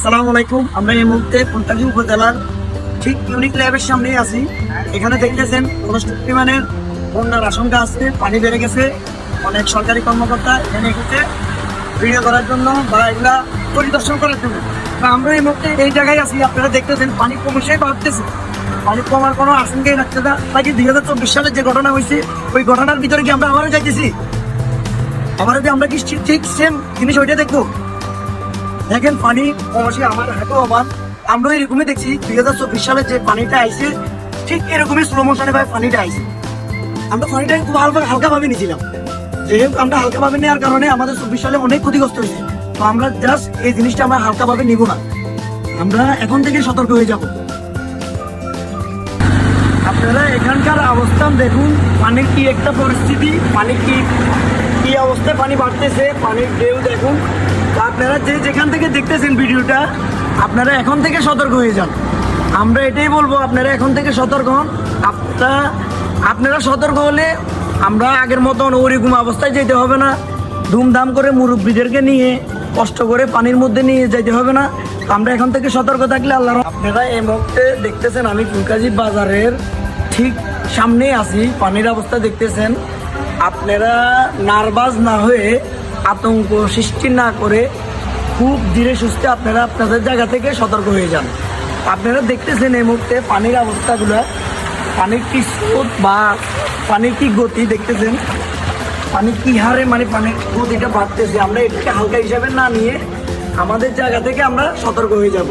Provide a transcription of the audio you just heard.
আসসালামু আলাইকুম। আমরা এই মুহূর্তে ফুলকাজী উপজেলার ঠিক ইউনিক ল্যাবের সামনে আছি। এখানে দেখতেছেন যথেষ্ট পরিমাণের বন্যার আশঙ্কা আছে, পানি বেড়ে গেছে। অনেক সরকারি কর্মকর্তা এখানে এসেছে ভিডিও করার জন্য বা এগুলা পরিদর্শন করার জন্য। তো আমরা এই মুহূর্তে এই জায়গায় আছি, আপনারা দেখতেছেন পানি ক্রমশই বাড়তেছে। পানি কমার কোনো আশঙ্কাই রাখছে না। নাকি 2024 সালে যে ঘটনা হয়েছে ওই ঘটনার ভিতরে কি আমরা আবারও যাইতেছি? আবার যদি আমরা কি ঠিক সেম জিনিস ওইটা দেখবো? দেখেন পানি অবশ্যই আমার হাতেও আমার, আমরা এরকমই দেখছি 2024 সালে যে পানিটা আইছে ঠিক এরকমই স্লো মোশনে ভাই পানিটা আইছে। আমরা পানিটা খুব হালকা ভাবে নিয়েছিলাম, যেহেতু আমরা হালকা ভাবে নেওয়ার কারণে আমাদের 24 সালে অনেক ক্ষতিগ্রস্ত হয়েছে। তো আমরা জাস্ট এই জিনিসটা আমরা হালকা ভাবে নিব না, আমরা এখন থেকে সতর্ক হয়ে যাব। আপনারা এখানকার অবস্থান দেখুন, পানির কি একটা পরিস্থিতি, পানি কি অবস্থায় পানি বাড়তেছে, পানির ঢেউ দেখুন। আপনারা যেখান থেকে দেখতেছেন ভিডিওটা, আপনারা এখন থেকে সতর্ক হয়ে যান। আমরা এটাই বলবো, আপনারা এখন থেকে সতর্ক হন। আপনারা সতর্ক হলে আমরা আগের মতন ওরকম অবস্থায় যেতে হবে না। ধুমধাম করে মুরব্বীদেরকে নিয়ে কষ্ট করে পানির মধ্যে নিয়ে যেতে হবে না। আমরা এখন থেকে সতর্ক থাকলে আল্লাহ। আপনারা এই মুহূর্তে দেখতেছেন আমি ফুলকাজী বাজারের ঠিক সামনেই আছি, পানির অবস্থা দেখতেছেন। আপনারা নার্ভাস না হয়ে, আতঙ্ক সৃষ্টি না করে খুব ধীরে সুস্থে আপনারা আপনাদের জায়গা থেকে সতর্ক হয়ে যান। আপনারা দেখতেছেন এই মুহূর্তে পানির অবস্থাগুলো, পানির কি স্রোত বা পানির কি গতি দেখতেছেন, পানি কি হারে মানে পানির গতিটা বাড়তেছে। আমরা এটাকে হালকা হিসাবে না নিয়ে আমাদের জায়গা থেকে আমরা সতর্ক হয়ে যাব।